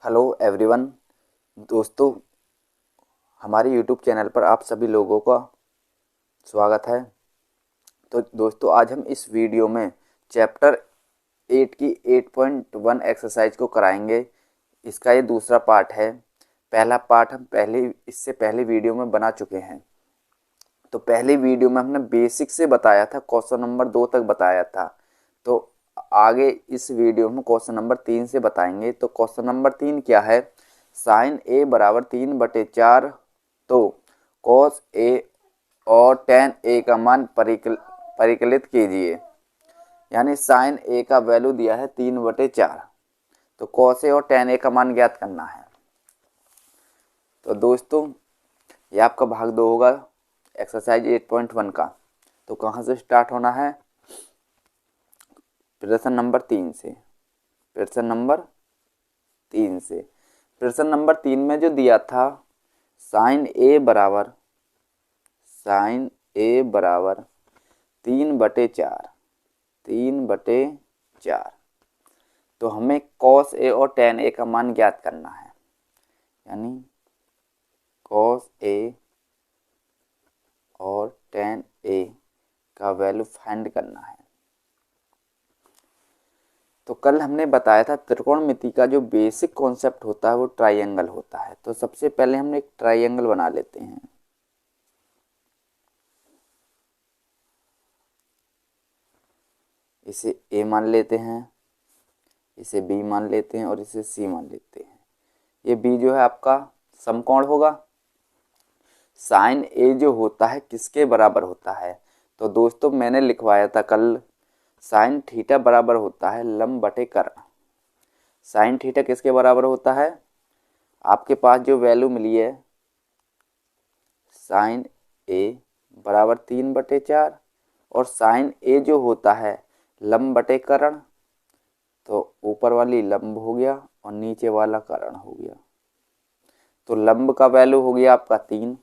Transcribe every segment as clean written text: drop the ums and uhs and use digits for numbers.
Hello everyone. दोस्तों, हमारे YouTube channel पर आप सभी लोगों का स्वागत है। तो दोस्तों, आज हम इस वीडियो में चैप्टर 8 की 8.1 एक्सरसाइज को कराएंगे। इसका ये दूसरा पार्ट है। पहला पार्ट हम इससे पहले वीडियो में बना चुके हैं। तो पहले वीडियो में हमने बेसिक से बताया था, क्वेश्चन नंबर 2 तक बताया था। तो आगे इस वीडियो में क्वेश्चन नंबर 3 से बताएंगे। तो क्वेश्चन नंबर 3 क्या है? साइन ए बराबर 3/4, तो कॉस ए और टेन ए का मान परिकलित कीजिए। यानी साइन ए का वैल्यू दिया है 3/4, तो कॉस ए और टेन ए का मान ज्ञात करना है। तो दोस्तों, ये आपका भाग 2 होगा एक्सरसाइज 8.1 का। तो कहाँ से स्टार्ट होना है? प्रश्न नंबर 3 से। प्रश्न नंबर 3 से। प्रश्न नंबर 3 में जो दिया था साइन ए बराबर 3/4, 3/4। तो हमें कॉस ए और टेन ए का मान ज्ञात करना है। यानी कॉस ए और टेन ए का वैल्यू फाइंड करना है। तो कल हमने बताया था त्रिकोणमिति का जो बेसिक कॉन्सेप्ट होता है वो ट्राइंगल होता है। तो सबसे पहले हम एक ट्राइंगल बना लेते हैं। इसे ए मान लेते हैं, इसे बी मान लेते हैं और इसे सी मान लेते हैं। ये बी जो है आपका समकोण होगा। साइन ए जो होता है किसके बराबर होता है? तो दोस्तों, मैंने लिखवाया था कल, साइन थीटा बराबर होता है लंब बटे कर्ण। साइन थीटा किसके बराबर होता है? आपके पास जो वैल्यू मिली है साइन ए बराबर 3/4 और साइन ए जो होता है लंब बटे कर्ण, तो ऊपर वाली लंब हो गया और नीचे वाला कर्ण हो गया। तो लंब का वैल्यू हो गया आपका 3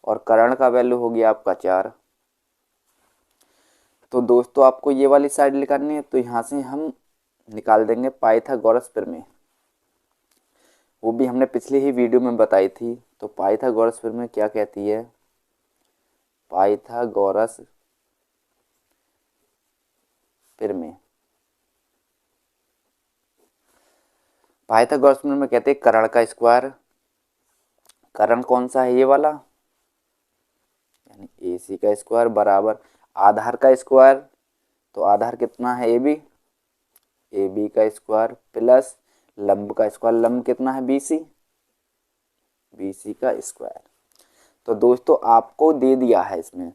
और कर्ण का वैल्यू हो गया आपका 4। तो दोस्तों, आपको ये वाली साइड निकालनी है, तो यहाँ से हम निकाल देंगे पाइथागोरस प्रमेय। वो भी हमने पिछली ही वीडियो में बताई थी। तो पाइथागोरस प्रमेय क्या कहती है? पाइथागोरस प्रमेय, पाइथागोरस प्रमेय में कहते हैं कर्ण का स्क्वायर। कर्ण कौन सा है? ये वाला, यानी ए सी का स्क्वायर बराबर आधार का स्क्वायर। तो आधार कितना है? ए बी, ए बी का स्क्वायर प्लस लंब का स्क्वायर। लंब कितना है? बी सी, बी सी का स्क्वायर। तो दोस्तों, आपको दे दिया है, इसमें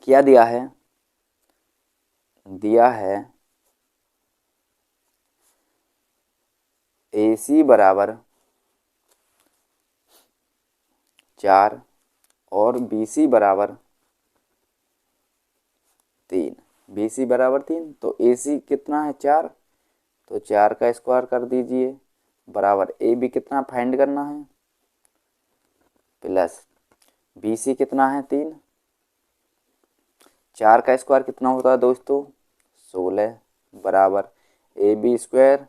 क्या दिया है? दिया है ए सी बराबर 4 और बी सी बराबर 3। बी सी बराबर 3, तो ए सी कितना है? 4, तो 4 का स्क्वायर कर दीजिए बराबर ए बी कितना फाइंड करना है प्लस बी सी कितना है? 3। 4 का स्क्वायर कितना होता है दोस्तों? 16 बराबर ए बी स्क्वायर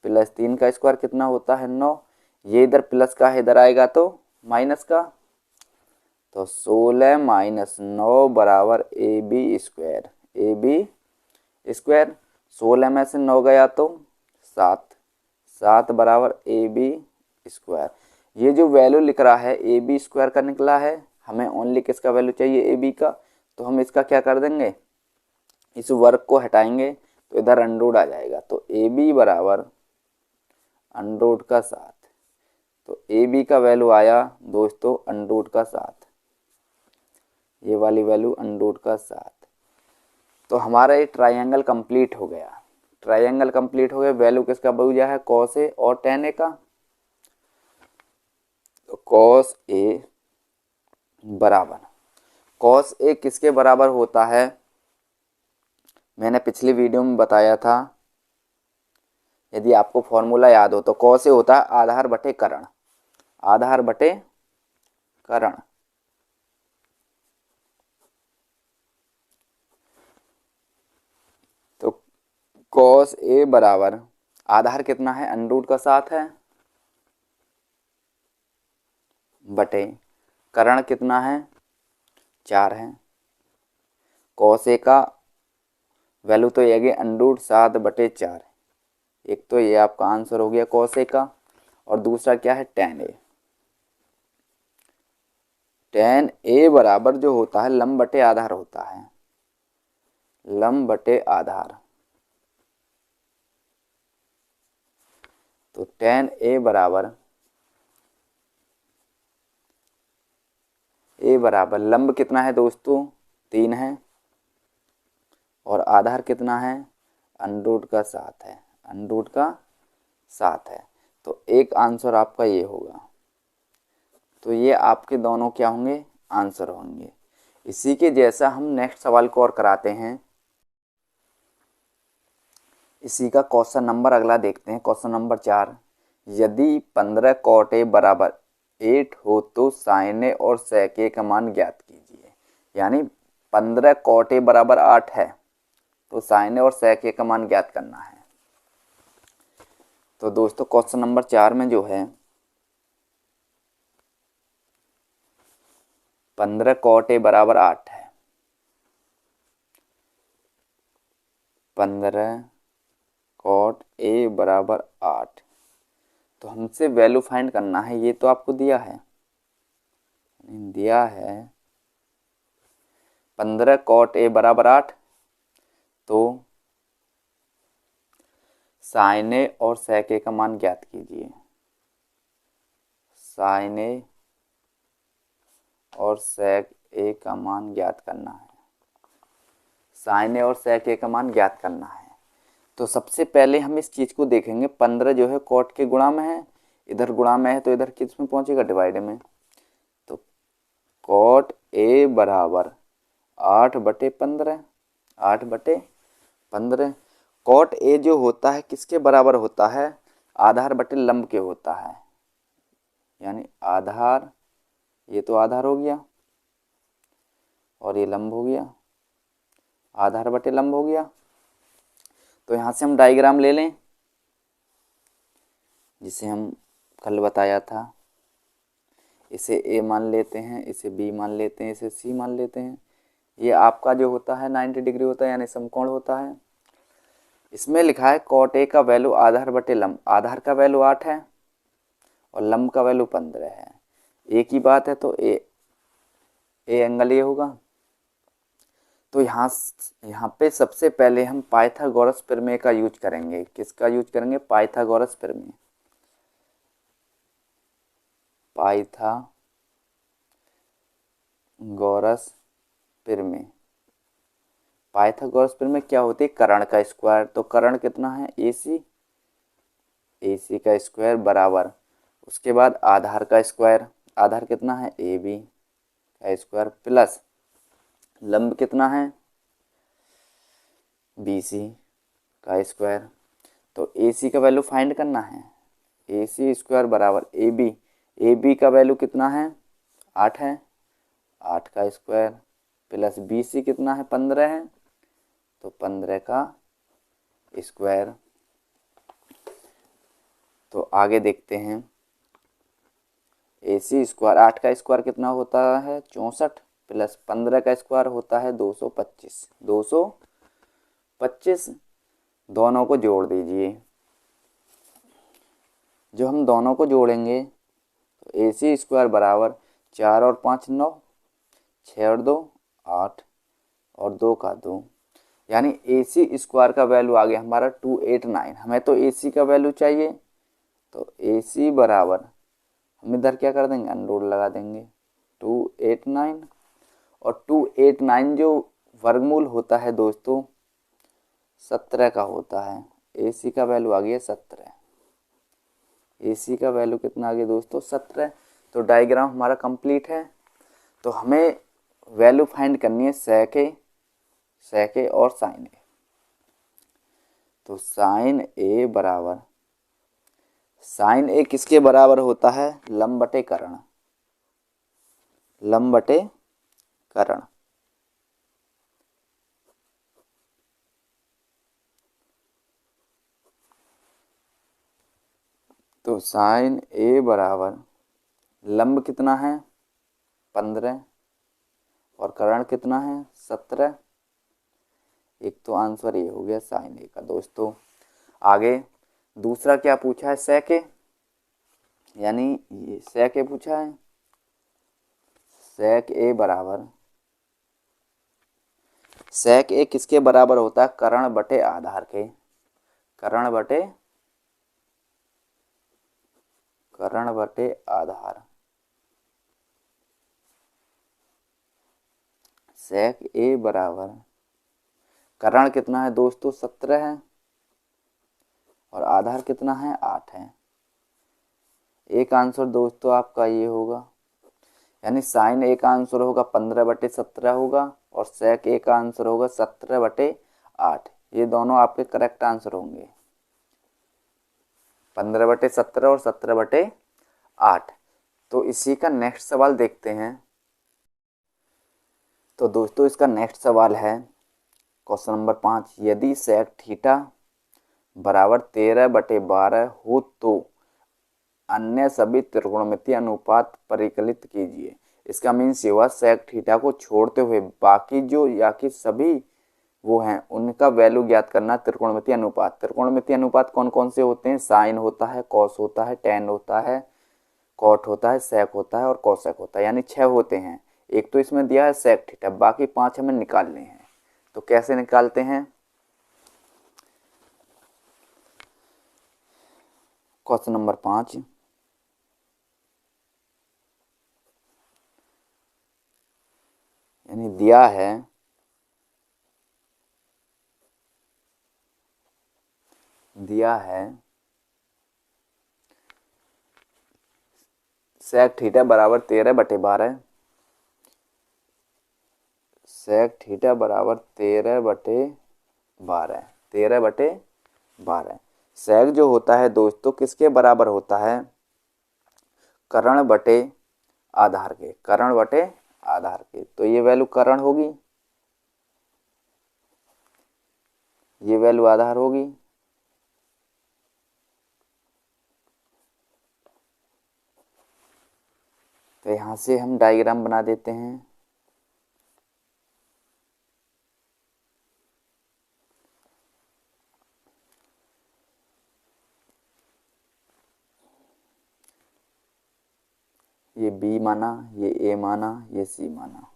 प्लस 3 का स्क्वायर कितना होता है? 9। ये इधर प्लस का है, इधर आएगा तो माइनस का। तो 16 माइनस 9 बराबर a b square. A b square 16 में से 9 गया तो 7, 7 बराबर ए बी स्क्वायर। ये जो वैल्यू लिख रहा है ए बी स्क्वायर का निकला है। हमें ओनली किसका वैल्यू चाहिए? ए बी का। तो हम इसका क्या कर देंगे? इस वर्ग को हटाएंगे तो इधर अंडरूट आ जाएगा। तो ए बी बराबर अंडरूट का 7। तो ए बी का वैल्यू आया दोस्तों अंडरूट का 7। ये वाली वैल्यू अंडरूट का 7। तो हमारा ये ट्राइंगल कंप्लीट हो गया। ट्राइंगल कंप्लीट हो गया। वैल्यू किसका बचा है? कॉस ए और टेन ए का। तो कॉस ए बराबर, कॉस ए किसके बराबर होता है? मैंने पिछली वीडियो में बताया था, यदि आपको फॉर्मूला याद हो तो। कॉस ए होता है आधार बटे कर्ण, आधार बटे कर्ण। तो कॉस ए बराबर आधार कितना है, अंडर का 7 है, बटे करण कितना है, 4 है। कॉस ए का वैल्यू तो ये है अंडर 7/4। एक तो ये आपका आंसर हो गया कॉस ए का, और दूसरा क्या है, tan ए। tan ए बराबर जो होता है लंब बटे आधार होता है, लंब बटे आधार। तो tan ए बराबर लंब कितना है दोस्तों, 3 है, और आधार कितना है, अंडर का 7 है, अंडर का 7 है। तो एक आंसर आपका ये होगा। तो ये आपके दोनों क्या होंगे, आंसर होंगे। इसी के जैसा हम नेक्स्ट सवाल को और कराते हैं। इसी का क्वेश्चन नंबर अगला देखते हैं, क्वेश्चन नंबर 4। यदि 15 cot a बराबर 8 हो तो sin a और sec a का मान ज्ञात कीजिए। यानी 15 cot a बराबर 8 है, तो sin a और sec a का मान ज्ञात करना है। तो दोस्तों क्वेश्चन नंबर 4 में जो है 15 cot a बराबर 8 है, 15 cot a बराबर 8। तो हमसे वैल्यू फाइंड करना है, ये तो आपको दिया है 15 cot a बराबर 8। तो sin a और sec a का मान ज्ञात कीजिए। sin a और sec a का मान ज्ञात करना है, sin a और sec a का मान ज्ञात करना है। तो सबसे पहले हम इस चीज को देखेंगे, 15 जो है cot के गुणा में है, इधर गुणा में है, तो इधर किस में पहुंचेगा, डिवाइड में। तो cot a बराबर 8/15, 8/15। cot a जो होता है किसके बराबर होता है, आधार बटे लंब के होता है। यानी आधार, ये तो आधार हो गया और ये लंब हो गया, आधार बटे लंब हो गया। तो यहाँ से हम डायग्राम ले लें, जिसे हम कल बताया था। इसे ए मान लेते हैं, इसे बी मान लेते हैं, इसे सी मान लेते हैं। ये आपका जो होता है 90 डिग्री होता है, यानी समकोण होता है। इसमें लिखा है cot a का वैल्यू आधार बटे लंब, आधार का वैल्यू 8 है और लंब का वैल्यू 15 है। एक ही बात है, तो ए एंगल ये होगा। तो यहाँ पे सबसे पहले हम पाइथागोरस प्रमेय का यूज करेंगे। किसका यूज करेंगे, पाइथागोरस प्रमेय। पाइथागोरस प्रमेय, पाइथागोरस प्रमेय क्या होती है, कर्ण का स्क्वायर। तो कर्ण कितना है, AC का स्क्वायर बराबर, उसके बाद आधार का स्क्वायर, आधार कितना है, AB का स्क्वायर, प्लस लंब कितना है, BC का स्क्वायर। तो AC का वैल्यू फाइंड करना है, AC स्क्वायर बराबर AB का वैल्यू कितना है, 8 है, 8 का स्क्वायर, प्लस BC कितना है, 15 है, तो 15 का स्क्वायर। तो आगे देखते हैं, AC स्क्वायर, 8 का स्क्वायर कितना होता है, 64, प्लस 15 का स्क्वायर होता है 225, 225। दोनों को जोड़ दीजिए। जो हम दोनों को जोड़ेंगे तो AC स्क्वायर बराबर 4 और 5 9, 6 और 2 8, और 2 का 2, यानी AC स्क्वायर का वैल्यू आ गया हमारा 289। हमें तो AC का वैल्यू चाहिए, तो AC बराबर हम इधर क्या कर देंगे, अंडर लगा देंगे 289। और 289 जो वर्गमूल होता है दोस्तों 17 का होता है। AC का वैल्यू आ गया 17, AC का वैल्यू कितना आ गया दोस्तों, 17। तो डायग्राम हमारा कंप्लीट है। तो हमें वैल्यू फाइंड करनी है sec a और sin a। तो sin a बराबर, sin a किसके बराबर होता है, लंब बटे कर्ण, लंब बटे कर्ण। तो साइन ए बराबर लंब कितना है 15 और कर्ण कितना है 17। एक तो आंसर ये हो गया साइन ए का। दोस्तों आगे दूसरा क्या पूछा है, सेक ए, यानी ये सेक ए पूछा है। सेक ए बराबर, सेक ए किसके बराबर होता है, कर्ण बटे आधार के। कर्ण बटे आधार। सेक ए बराबर कर्ण कितना है दोस्तों 17 है और आधार कितना है 8 है। एक आंसर दोस्तों आपका ये होगा, यानी साइन ए का आंसर होगा 15/17 होगा और सेक ए का आंसर होगा 17/8। ये दोनों आपके करेक्ट आंसर होंगे, 15/17 और 17/8। तो इसी का नेक्स्ट सवाल देखते हैं। तो दोस्तों इसका नेक्स्ट सवाल है क्वेश्चन नंबर 5। यदि सेक थीटा बराबर 13/12 हो तो अन्य सभी त्रिकोणमितीय अनुपात परिकलित कीजिए। इसका मीन्स ये हुआ सेक थीटा को छोड़ते हुए बाकी जो या कि सभी वो हैं उनका वैल्यू ज्ञात करना। त्रिकोणमितीय अनुपात, त्रिकोणमितीय अनुपात कौन कौन से होते हैं, साइन होता है, कॉस होता है, टेन होता है, कॉट होता है, सेक होता है और कोसेक होता है, यानी 6 होते हैं। एक तो इसमें दिया है सेक थीटा, बाकी 5 हमें निकालने हैं। तो कैसे निकालते हैं, क्वेश्चन नंबर 5 यानी दिया है सेक थीटा बराबर 13/12। सेक थीटा बराबर 13/12, 13/12। सेक जो होता है दोस्तों किसके बराबर होता है, कर्ण बटे आधार के, कर्ण बटे आधार के। तो ये वैल्यू कर्ण होगी, ये वैल्यू आधार होगी। तो यहाँ से हम डायग्राम बना देते हैं। ये बी माना, ये ए माना, ये सी माना,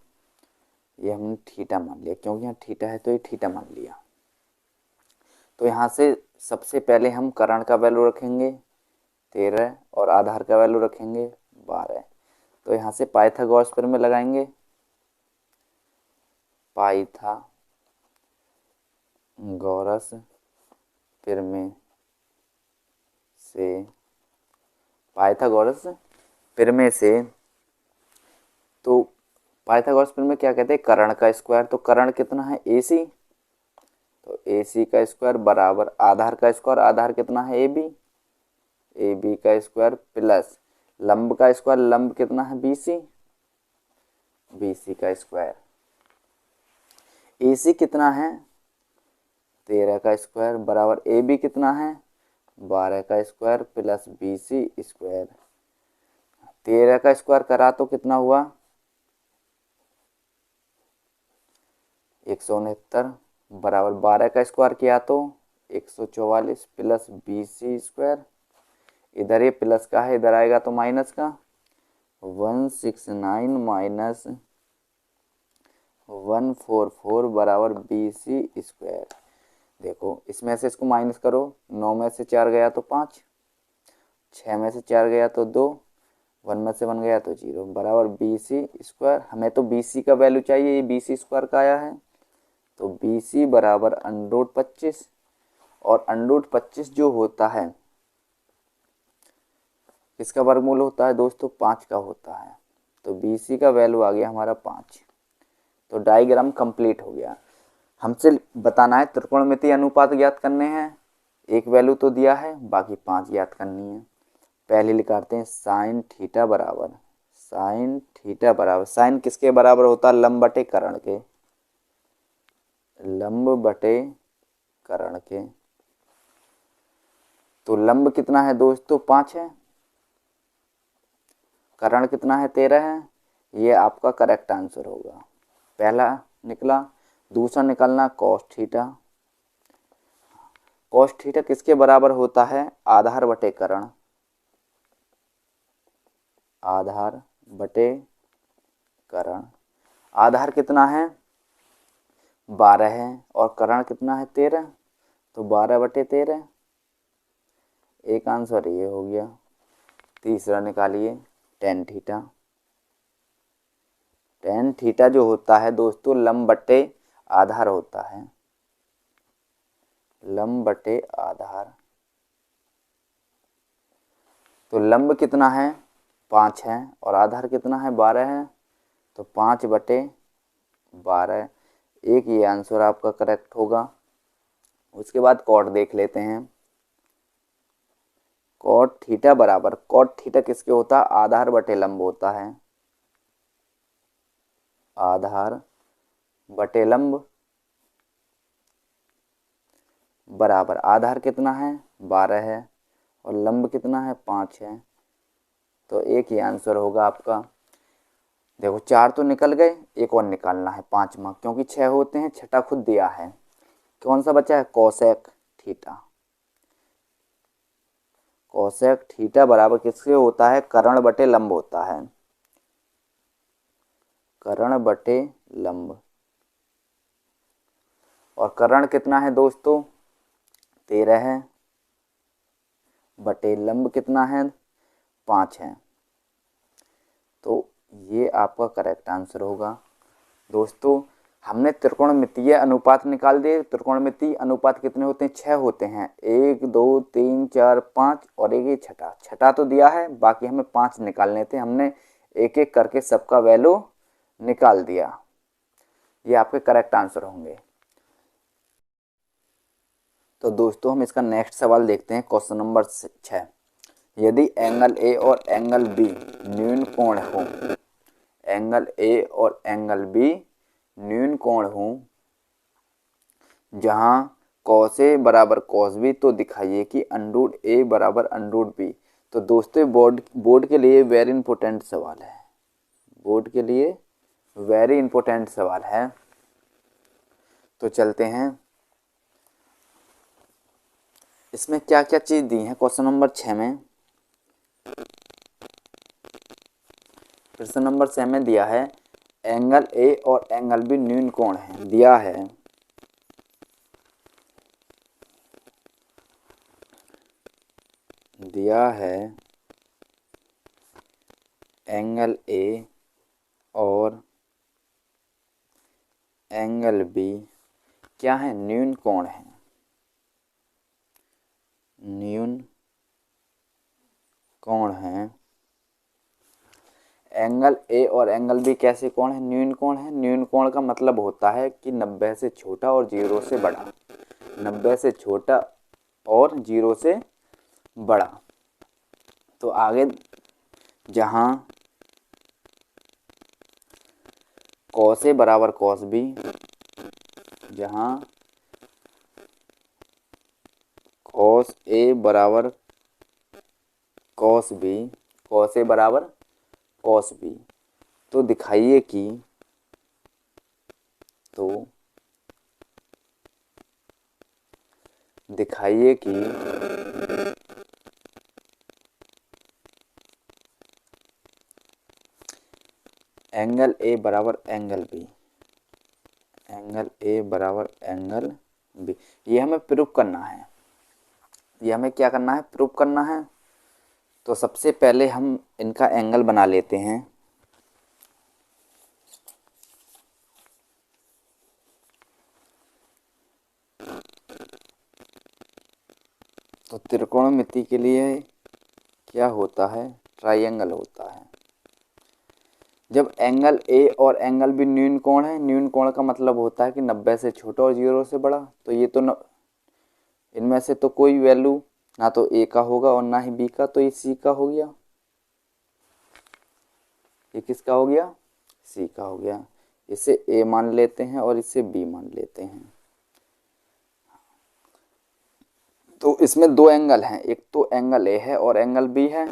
ये हमने थीटा मान लिया, क्योंकि यहाँ थीटा है तो ये थीटा मान लिया। तो यहाँ से सबसे पहले हम कर्ण का वैल्यू रखेंगे 13 और आधार का वैल्यू रखेंगे 12। तो यहाँ से पाइथागोरस प्रमेय लगाएंगे, पाइथागोरस प्रमेय से, पाइथागोरस प्रमेय से। तो पाइथागोरस प्रमेय क्या कहते हैं, कर्ण का स्क्वायर। तो कर्ण कितना है AC, तो AC का स्क्वायर बराबर आधार का स्क्वायर, आधार कितना है AB, AB का स्क्वायर प्लस लंब का स्क्वायर, लंब कितना है BC, BC का स्क्वायर। AC कितना है 13 का स्क्वायर बराबर AB कितना है 12 का स्क्वायर प्लस BC स्क्वायर। 13 का स्क्वायर करा तो कितना हुआ 169 बराबर 12 का स्क्वायर किया तो 144 प्लस BC स्क्वायर। इधर ये प्लस का है, इधर आएगा तो माइनस का, 169 माइनस 144 बराबर BC स्क्वायर। देखो इसमें से इसको माइनस करो, 9 में से 4 गया तो 5, 6 में से 4 गया तो 2, 1 में से 1 गया तो 0 बराबर BC स्क्वायर। हमें तो BC का वैल्यू चाहिए, ये BC स्क्वायर का आया है। तो BC बराबर √25 और √25 जो होता है किसका वर्गमूल होता है दोस्तों 5 का होता है। तो BC का वैल्यू आ गया हमारा 5। तो डायग्राम कंप्लीट हो गया। हमसे बताना है त्रिकोणमितीय अनुपात ज्ञात करने हैं, एक वैल्यू तो दिया है, बाकी 5 ज्ञात करनी है। पहले लिखाते हैं साइन थीटा बराबर, साइन थीटा बराबर, साइन किसके बराबर होता है लंब बटे कर्ण के, लंब बटे कर्ण के। तो लंब कितना है दोस्तों 5 है, कर्ण कितना है 13 है। ये आपका करेक्ट आंसर होगा। पहला निकला। दूसरा निकलना कॉस थीटा। कॉस थीटा किसके बराबर होता है, आधार बटे कर्ण। आधार बटे कर्ण। आधार कितना है 12 है और कर्ण कितना है 13, तो 12 बटे 13। एक आंसर ये हो गया। तीसरा निकालिए टेन थीटा। टेन थीटा जो होता है दोस्तों लंब बटे आधार होता है। लंब बटे आधार। तो लंब कितना है 5 है और आधार कितना है 12 है, तो 5 बटे 12। एक ये आंसर आपका करेक्ट होगा। उसके बाद कॉट देख लेते हैं। कॉट थीटा बराबर, कॉट थीटा किसके होता है, आधार बटे लंब होता है। आधार बटे लंब बराबर, आधार कितना है 12 है और लंब कितना है 5 है, तो एक ही आंसर होगा आपका। देखो 4 तो निकल गए, एक और निकालना है 5वां, क्योंकि 6 होते हैं, छठा खुद दिया है। कौन सा बचा है, कोसेक थीटा। कोसेक थीटा बराबर किसके होता है, कर्ण बटे लंब होता है। कर्ण बटे लंब। और कर्ण कितना है दोस्तों 13 है, बटे लंब कितना है 5 है। तो ये आपका करेक्ट आंसर होगा। दोस्तों हमने त्रिकोणमितीय अनुपात निकाल दिए। त्रिकोणमितीय अनुपात कितने होते हैं, 6 होते हैं। 1 2 3 4 5 और एक ही छठा। छठा तो दिया है, बाकी हमें 5 निकालने थे। हमने एक एक करके सबका वैल्यू निकाल दिया। ये आपके करेक्ट आंसर होंगे। तो दोस्तों हम इसका नेक्स्ट सवाल देखते हैं। Question number 6। यदि एंगल ए और एंगल बी न्यून कोण हो, एंगल ए और एंगल बी न्यून कोण हो, जहां कॉस ए बराबर कॉस बी, तो दिखाइए कि अंडरूट ए बराबर अंडरूट बी। तो दोस्तों बोर्ड के लिए वेरी इंपॉर्टेंट सवाल है। बोर्ड के लिए वेरी इंपॉर्टेंट सवाल है। तो चलते हैं, इसमें क्या क्या चीज दी है क्वेश्चन नंबर 6 में। प्रश्न नंबर 6 में दिया है एंगल ए और एंगल बी न्यून कोण है। दिया है एंगल ए और एंगल बी क्या है, न्यून कोण है। न्यून कोण है। एंगल ए और एंगल बी कैसे कोण है, न्यून कोण है। न्यून कोण का मतलब होता है कि 90 से छोटा और 0 से बड़ा। 90 से छोटा और 0 से बड़ा। तो आगे जहां कॉस ए बराबर कॉस बी, जहां कॉस ए बराबर कॉस बी, कॉस ए बराबर कॉस बी, तो दिखाइए कि एंगल ए बराबर एंगल बी, एंगल ए बराबर एंगल बी। ये हमें प्रूफ करना है। ये हमें क्या करना है, प्रूफ करना है। तो सबसे पहले हम इनका एंगल बना लेते हैं। तो त्रिकोणमिति के लिए क्या होता है, ट्रायंगल होता है। जब एंगल ए और एंगल बी न्यून कोण है, न्यून कोण का मतलब होता है कि 90 से छोटा और 0 से बड़ा। तो ये तो इनमें से तो कोई वैल्यू ना तो ए का होगा और ना ही बी का, तो ये सी का हो गया। ये किसका हो गया, सी का हो गया। इसे ए मान लेते हैं और इसे बी मान लेते हैं। तो इसमें दो एंगल हैं, एक तो एंगल ए है और एंगल बी है।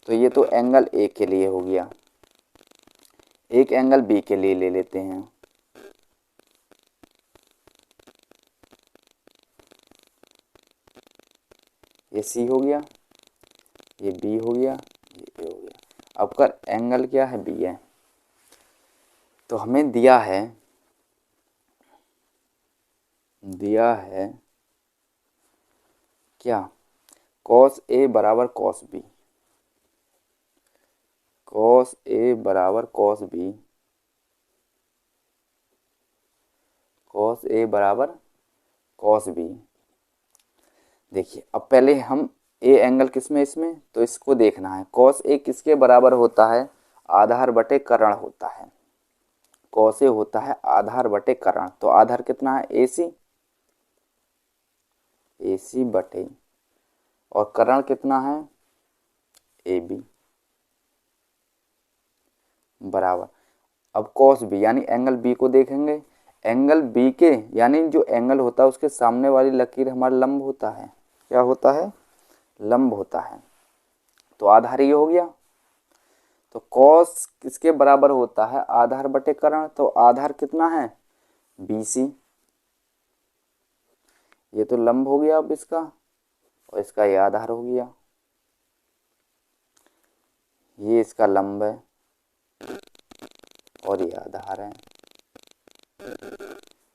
तो ये तो एंगल ए के लिए हो गया, एक एंगल बी के लिए ले लेते हैं। ये सी हो गया, ये बी हो गया, ये ए हो गया। अब कर एंगल क्या है, बी है। तो हमें दिया है क्या, कॉस ए बराबर कॉस बी, कॉस ए बराबर कॉस बी, कॉस ए बराबर कॉस बी। देखिए अब पहले हम ए एंगल किस में, इसमें, तो इसको देखना है। कॉस ए किसके बराबर होता है, आधार बटे कर्ण होता है। कॉस ए होता है आधार बटे कर्ण, तो आधार कितना है, ए सी, ए सी बटे, और कर्ण कितना है, ए बी, बराबर। अब कॉस बी यानी एंगल बी को देखेंगे। एंगल बी के यानी जो एंगल होता है उसके सामने वाली लकीर हमारा लंब होता है। क्या होता है, लंब होता है। तो आधार ये हो गया। तो कॉस किसके बराबर होता है, आधार बटे कर्ण, तो आधार कितना है, बी सी। ये तो लंब हो गया अब इसका, और इसका ये आधार हो गया। ये इसका लंब है और ये आधार है,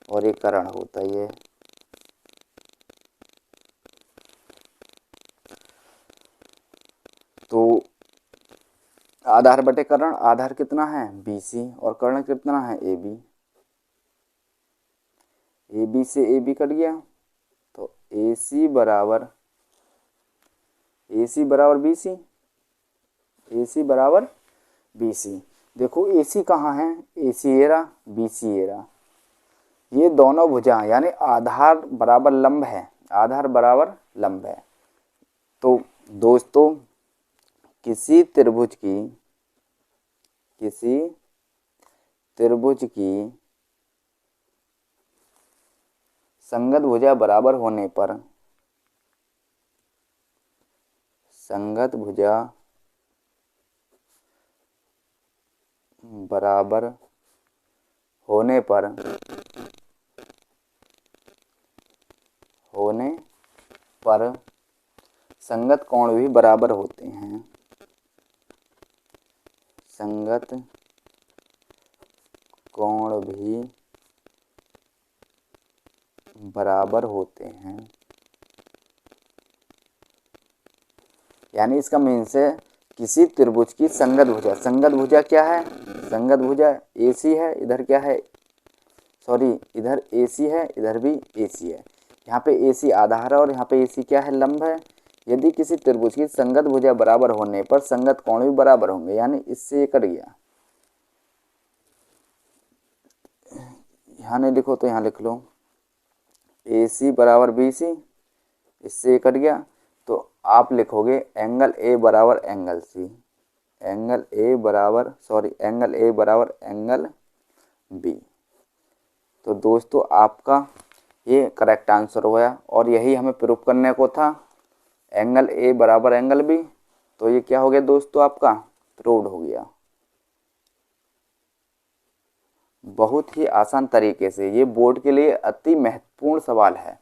और ये कर्ण होता है ये। तो आधार बटे कर्ण, आधार कितना है, बी सी, और कर्ण कितना है, ए बी। ए बी से ए बी कट गया, तो ए सी बराबर बी सी, ए सी बराबर बी सी। देखो ए सी कहाँ है, ए सी ये रहा, बी सी ये रहा। ये दोनों भुजा यानी आधार बराबर लंब है, आधार बराबर लंब है। तो दोस्तों किसी त्रिभुज की संगत भुजा बराबर होने पर, संगत भुजा बराबर होने पर संगत कोण भी बराबर होते हैं, संगत कोण भी बराबर होते हैं। यानी इसका मीन्स है किसी त्रिभुज की संगत भुजा क्या है, संगत भुजा ए सी है, इधर क्या है, सॉरी इधर ए सी है, इधर भी ए सी है। यहाँ पे ए सी आधार है और यहाँ पे ए सी क्या है, लंब है। यदि किसी त्रिभुज की संगत भुजा बराबर होने पर संगत कोण भी बराबर होंगे, यानी इससे ये कट गया। यहाँ नहीं लिखो तो यहाँ लिख लो, ए सी बराबर बी सी, इससे ये कट गया। तो आप लिखोगे एंगल ए बराबर एंगल सी, एंगल ए बराबर एंगल बी। तो दोस्तों आपका ये करेक्ट आंसर हो गया, और यही हमें प्रूफ करने को था, एंगल ए बराबर एंगल बी। तो ये क्या हो गया दोस्तों, आपका प्रूव्ड हो गया। बहुत ही आसान तरीके से, ये बोर्ड के लिए अति महत्वपूर्ण सवाल है,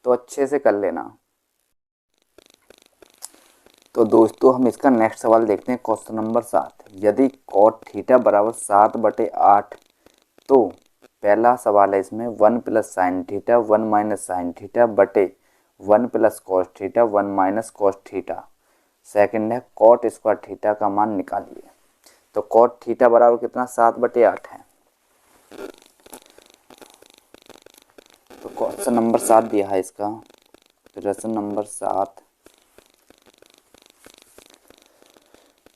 तो अच्छे से कर लेना। तो दोस्तों हम इसका नेक्स्ट सवाल देखते हैं, क्वेश्चन नंबर 7। यदि कॉट थीटा बराबर 7/8, तो पहला सवाल है इसमें 1 + sin थीटा 1 - sin थीटा बटे 1 + cos theta 1 - cos theta. Second है कॉट स्क्वायर थीटा का मान निकालिए। तो कॉट थीटा बराबर कितना, 7/8 है। तो क्वेश्चन नंबर 7 दिया है इसका, प्रश्न नंबर 7,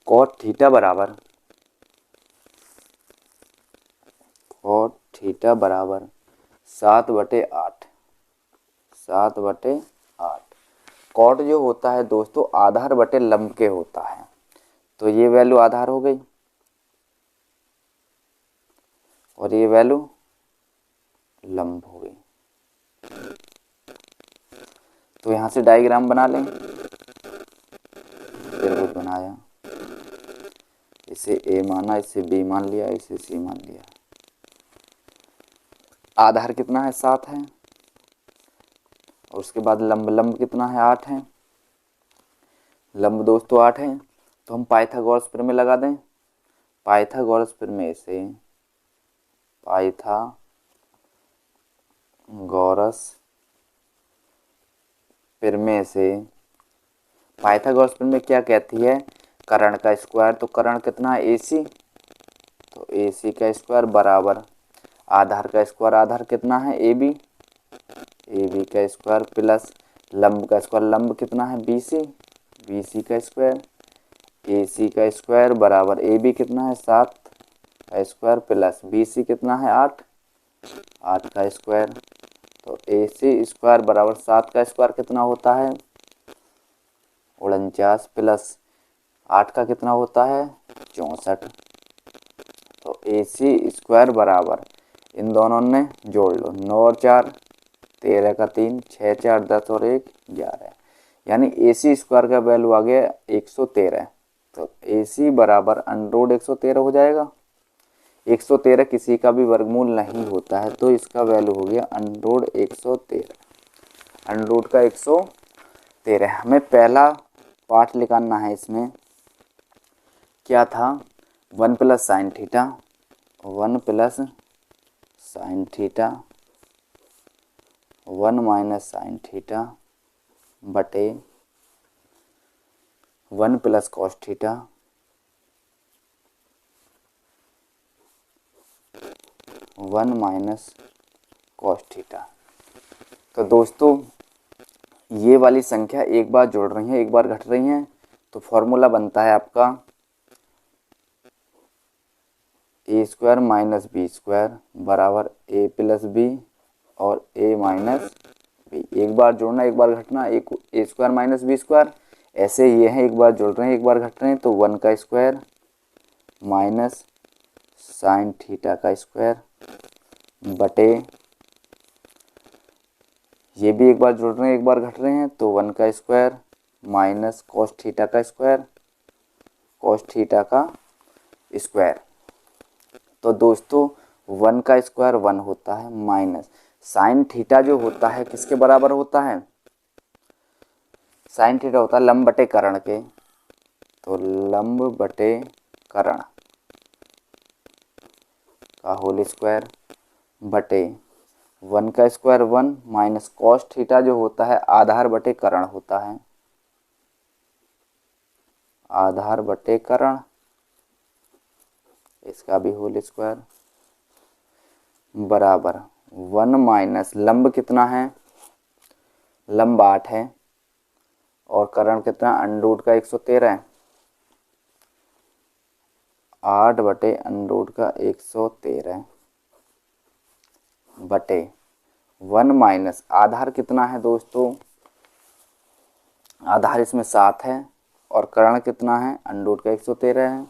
कॉट थीटा बराबर 7/8, 7/8। कॉट जो होता है दोस्तों आधार बटे लंब के होता है, तो ये वैल्यू आधार हो गई और ये वैल्यू लंब हो गई। तो यहाँ से डायग्राम बना लें। त्रिभुज बनाया, इसे ए माना, इसे बी मान लिया, इसे सी मान लिया। आधार कितना है 7 है, और उसके बाद लंब कितना है 8 है। लंब दोस्तों 8 है, तो हम पाइथागोरस प्रमेय लगा दें। पाइथागोरस प्रमेय से पाइथागोरस प्रमेय क्या कहती है, कर्ण का स्क्वायर, तो कर्ण कितना है AC, तो AC का स्क्वायर बराबर आधार का स्क्वायर, आधार कितना है AB का स्क्वायर प्लस लंब का स्क्वायर, लंब कितना है BC का स्क्वायर, AC का स्क्वायर बराबर AB कितना है 7 का स्क्वायर प्लस BC कितना है 8 का स्क्वायर। तो AC स्क्वायर बराबर 7 का स्क्वायर कितना होता है 49 प्लस 8 का कितना होता है 64। तो AC स्क्वायर बराबर इन दोनों ने जोड़ लो, 9 और 4 13 का 3, 6 4 10 और 1 11, यानी AC स्क्वायर का वैल्यू आ गया 113। तो AC बराबर अंडर 113 हो जाएगा। 113 किसी का भी वर्गमूल नहीं होता है, तो इसका वैल्यू हो गया अंडर 113, अंडर का 113। हमें पहला पार्ट निकालना है, इसमें क्या था 1 plus sine theta, 1 plus sine theta 1 minus sine theta बटे 1 plus cos theta 1 minus cos theta. तो दोस्तों ये वाली संख्या एक बार जोड़ रही है, एक बार घट रही हैं, तो फॉर्मूला बनता है आपका ए स्क्वायर माइनस बी स्क्वायर बराबर ए प्लस बी और ए माइनस बी। एक बार जोड़ना एक बार घटना, एक ए स्क्वायर माइनस बी स्क्वायर, ऐसे ये हैं, एक बार जोड़ रहे हैं एक बार घट रहे हैं, तो 1 का स्क्वायर माइनस साइन थीटा का स्क्वायर बटे, ये भी एक बार जोड़ रहे हैं एक बार घट रहे हैं, तो 1 का स्क्वायर माइनस कॉस थीटा का स्क्वायर, कॉस थीटा का स्क्वायर। तो दोस्तों 1 का स्क्वायर 1 होता है, माइनस साइन थीटा जो होता है किसके बराबर होता है, साइन थीटा होता है लंब बटे कर्ण के, तो लंब बटे कर्ण का होल स्क्वायर बटे 1 का स्क्वायर 1 माइनस कॉस थीटा जो होता है आधार बटे कर्ण होता है, आधार बटे कर्ण, इसका भी होल स्क्वायर बराबर 1 माइनस लंब कितना है, लंब 8 है और कर्ण कितना अंडर का 113 है, 8 बटे अंडर का 113 बटे 1 माइनस आधार कितना है दोस्तों, आधार इसमें 7 है और कर्ण कितना है अंडर का 113 है,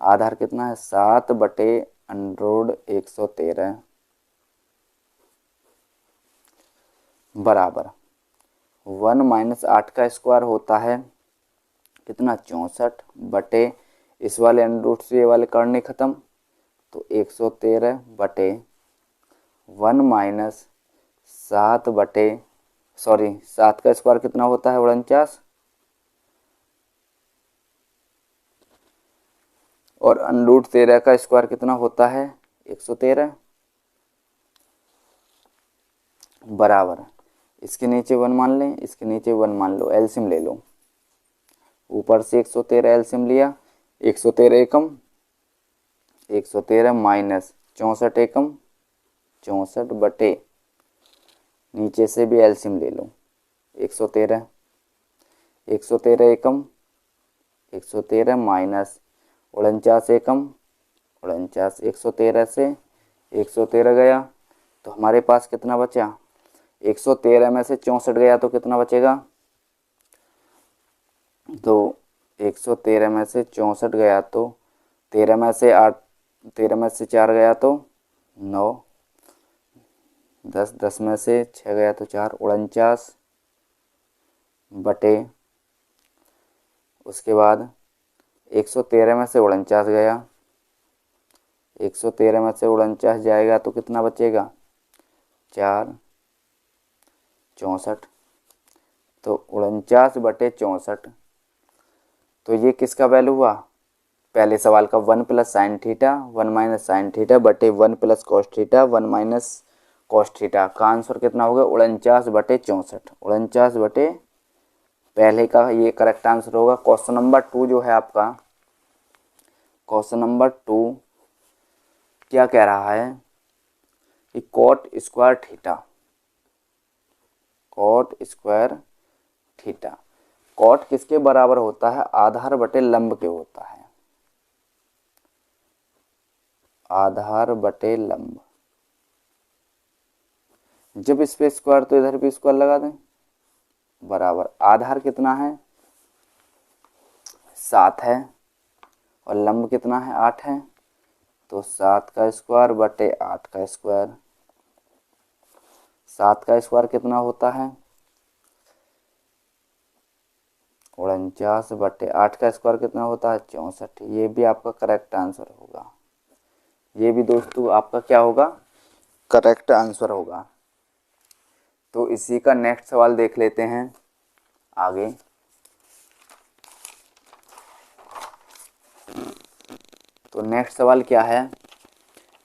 आधार कितना है 7 बटे अंडर 113 बराबर 1 माइनस 8 का स्क्वायर होता है कितना 64 बटे इस वाले अंडर से ये वाले कर्ण खत्म, तो 113 बटे 1 माइनस 7 बटे 7 का स्क्वायर कितना होता है 49 और अंडर 13 का स्क्वायर कितना होता है 113 बराबर, इसके नीचे 1 मान लें, इसके नीचे 1 मान लो, एलसीएम ले लो, ऊपर से 113 एलसीएम लिया, 113 एकम 113 माइनस 64 एकम 64 बटे, नीचे से भी एलसीएम ले लो, 113 एकम 113 माइनस 49 एकम 49, 113 से 113 गया तो हमारे पास कितना बचा, 113 में से 64 गया तो कितना बचेगा, तो 113 में से 64 गया तो 13 में से 8, 13 में से 4 गया तो 9, 10 में से 6 गया तो 4, 49 बटे, उसके बाद 113 में से 49 गया, 113 में से 49 जाएगा तो कितना बचेगा, 4, 64। तो 49/64। तो ये किसका वैल्यू हुआ, पहले सवाल का 1 + sin थीटा 1 - sin थीटा बटे 1 + cos थीटा 1 - cos थीटा का आंसर कितना होगा, 49/64। 49 बटे, पहले का ये करेक्ट आंसर होगा। क्वेश्चन नंबर 2 जो है आपका, क्वेश्चन नंबर 2 क्या कह रहा है कि cot square theta, cot square theta, cot किसके बराबर होता है, आधार बटे लंब के होता है, आधार बटे लंब। जब इस पे स्क्वायर तो इधर भी स्क्वायर लगा दें, बराबर आधार कितना है, 7 है, और लंब कितना है, 8 है। तो 7 का स्क्वायर बटे 8 का स्क्वायर, 7 का स्क्वायर कितना होता है, 49 बटे 8 का स्क्वायर कितना होता है, 64। ये भी आपका करेक्ट आंसर होगा, ये भी दोस्तों आपका क्या होगा, करेक्ट आंसर होगा। तो इसी का नेक्स्ट सवाल देख लेते हैं आगे। तो नेक्स्ट सवाल क्या है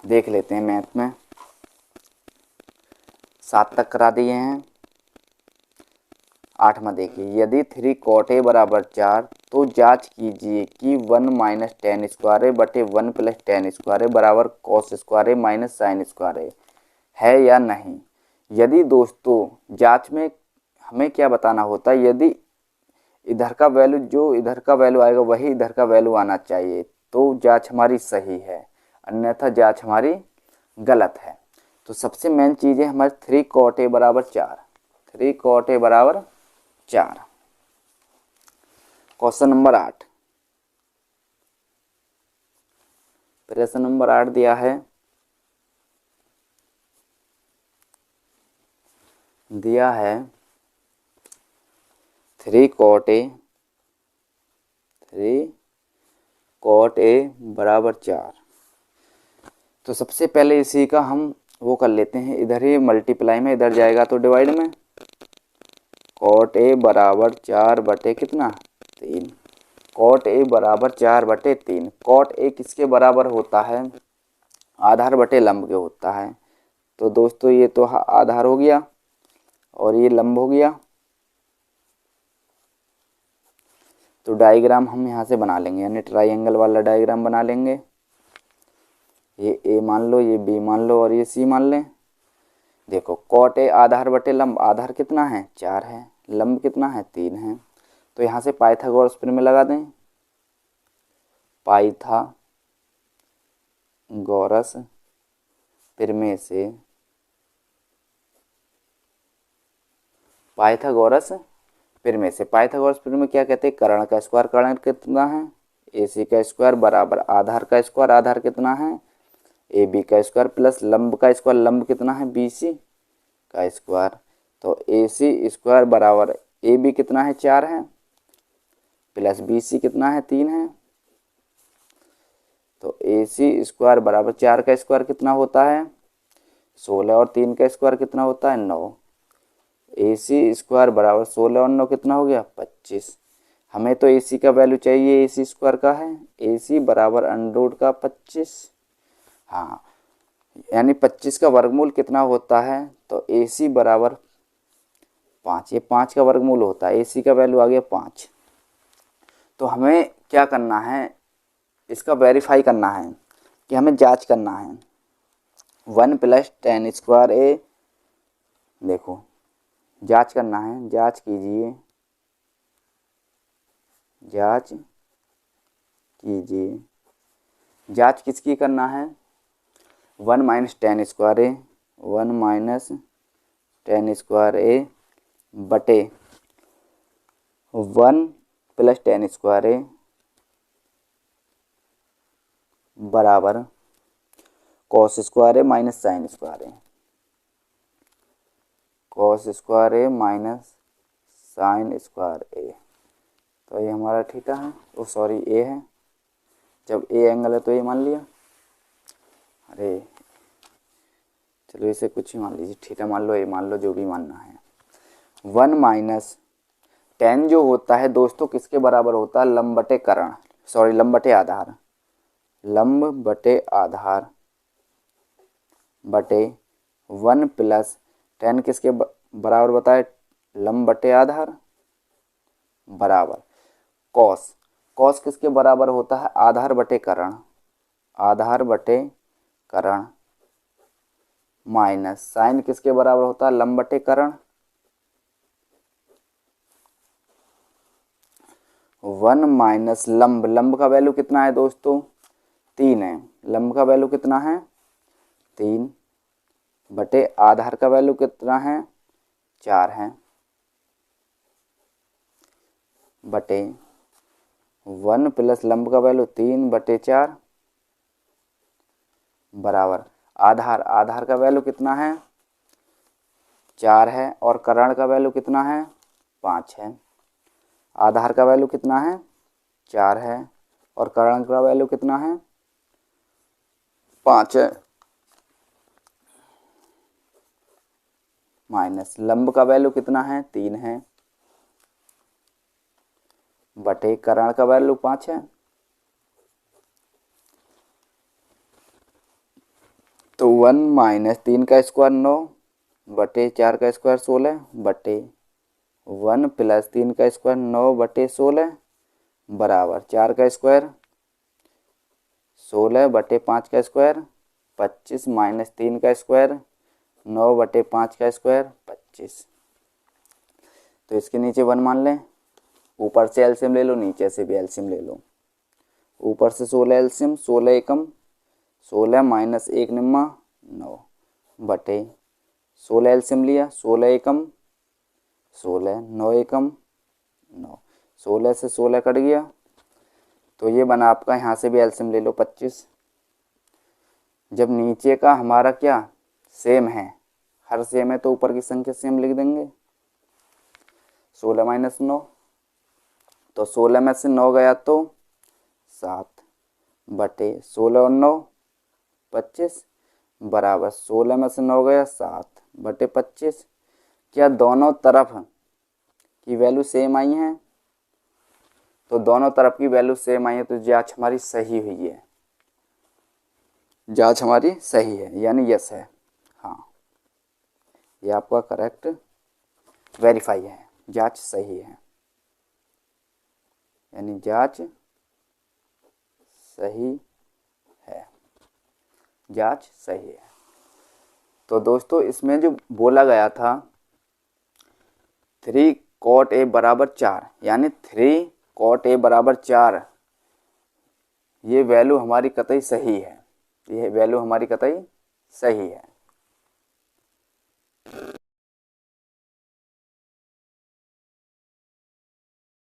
देख लेते हैं। मैथ में 7 तक करा दिए हैं, 8 में देखिए, यदि 3 cot a बराबर 4 तो जांच कीजिए कि 1 - tan स्क्वायर ए बटे 1 + tan स्क्वायर ए बराबर cos स्क्वायर ए माइनस साइन स्क्वायर ए है या नहीं। यदि दोस्तों जांच में हमें क्या बताना होता है, यदि इधर का वैल्यू, जो इधर का वैल्यू आएगा वही इधर का वैल्यू आना चाहिए तो जांच हमारी सही है, अन्यथा जांच हमारी गलत है। तो सबसे मेन चीज़ है हमारे 3 cot a बराबर 4, 3 cot a बराबर 4। क्वेश्चन नंबर 8, प्रश्न नंबर 8 दिया है, दिया है 3 cot a बराबर 4। तो सबसे पहले इसी का हम वो कर लेते हैं, इधर ही मल्टीप्लाई में, इधर जाएगा तो डिवाइड में, cot a बराबर 4 बटे कितना, 3। cot a बराबर 4 बटे 3। cot a किसके बराबर होता है, आधार बटे लंब के होता है। तो दोस्तों ये तो आधार हो गया और ये लंब हो गया। तो डायग्राम हम यहाँ से बना लेंगे, यानी ट्राइंगल वाला डायग्राम बना लेंगे। ये ए मान लो, ये बी मान लो और ये सी मान लें। देखो cot a आधार बटे लंब, आधार कितना है, 4 है, लंब कितना है, 3 है। तो यहाँ से पाइथागोरस प्रमेय लगा दें, पाइथागोरस प्रमेय से, पाइथागोरस प्रमेय से, पाइथागोरस प्रमेय क्या कहते हैं, कर्ण का स्क्वायर, कर्ण कितना है, AC का स्क्वायर बराबर आधार का स्क्वायर, आधार कितना है, AB का स्क्वायर प्लस लंब का स्क्वायर, लंब कितना है, BC का स्क्वायर। तो AC स्क्वायर बराबर AB कितना है, 4 है, प्लस BC कितना है, 3 है। तो AC स्क्वायर बराबर 4 का स्क्वायर कितना होता है, 16, और 3 का स्क्वायर कितना होता है, 9। AC स्क्वायर बराबर 16 और 9 कितना हो गया, 25। हमें तो AC का वैल्यू चाहिए, AC स्क्वायर का है, AC बराबर √ का 25। हाँ, यानी 25 का वर्गमूल कितना होता है, तो AC बराबर 5, ये 5 का वर्गमूल होता है, AC का वैल्यू आ गया 5। तो हमें क्या करना है, इसका वेरीफाई करना है कि हमें जांच करना है 1 + tan स्क्वायर ए, देखो जांच करना है, जांच कीजिए, जांच कीजिए, जांच किसकी करना है, 1 - tan स्क्वायर ए, 1 - tan स्क्वायर ए बटे 1 + tan स्क्वायर ए बराबर cos स्क्वायर ए माइनस साइन स्क्वायर ए, cos स्क्वायर ए माइनस साइन स्क्वायर ए। तो ये हमारा थीटा है, ओ सॉरी ए है। जब ए एंगल है तो ये मान लिया, अरे चलो इसे कुछ ही मान लीजिए, थीटा मान लो, ए मान लो, जो भी मानना है। 1 माइनस टेन जो होता है दोस्तों किसके बराबर होता है, लंब बटे कर्ण, सॉरी लंब बटे आधार, लंब बटे आधार बटे 1 प्लस टेन किसके बराबर बताए, लंब बटे आधार बराबर कॉस, कॉस किसके बराबर होता है, आधार बटे कर्ण, आधार बटे कर्ण माइनस साइन किसके बराबर होता है, लंब बटे कर्ण। 1 माइनस लंब, लंब का वैल्यू कितना है दोस्तों, 3 है, लंब का वैल्यू कितना है 3 बटे आधार का वैल्यू कितना है 4 है, बटे 1 प्लस लंब का वैल्यू 3 बटे 4 बराबर आधार, आधार का वैल्यू कितना है 4 है और कर्ण का वैल्यू कितना है 5 है। आधार का वैल्यू कितना है 4 है और कर्ण का वैल्यू कितना है 5 है, माइनस लंब का वैल्यू कितना है 3 है बटे कर्ण का वैल्यू 5 है। तो 1 माइनस 3 का स्क्वायर 9 बटे 4 का स्क्वायर 16 बटे 1 प्लस 3 का स्क्वायर 9 बटे 16 बराबर 4 का स्क्वायर 16 बटे 5 का स्क्वायर 25 माइनस 3 का स्क्वायर 9 बटे 5 का स्क्वायर 25। तो इसके नीचे 1 मान लें, ऊपर से एलसीएम ले लो, नीचे से भी एलसीएम ले लो। ऊपर से 16 एलसीएम, 16 एकम 16 माइनस 1 निम्मा 9 बटे 16 एलसीएम लिया, 16 एकम 16, 9 एकम 9, 16 से 16 कट गया तो ये बना आपका, यहाँ से भी एलसीएम ले लो 25। जब नीचे का हमारा क्या सेम है, हर सेम है तो ऊपर की संख्या सेम लिख देंगे। 16 माइनस 9, तो 16 में से 9 गया तो 7 बटे 16 और 9 25 बराबर 16 में से 9 गया 7 बटे 25। क्या दोनों तरफ की वैल्यू सेम आई है, तो दोनों तरफ की वैल्यू सेम आई है तो जांच हमारी सही हुई है, जांच हमारी सही है यानी यस है, हाँ ये आपका करेक्ट वेरीफाई है, जांच सही है, यानी जांच सही है, जांच सही है। तो दोस्तों इसमें जो बोला गया था 3 cot a बराबर 4, यानी 3 cot a बराबर 4, ये वैल्यू हमारी कतई सही है, ये वैल्यू हमारी कतई सही है।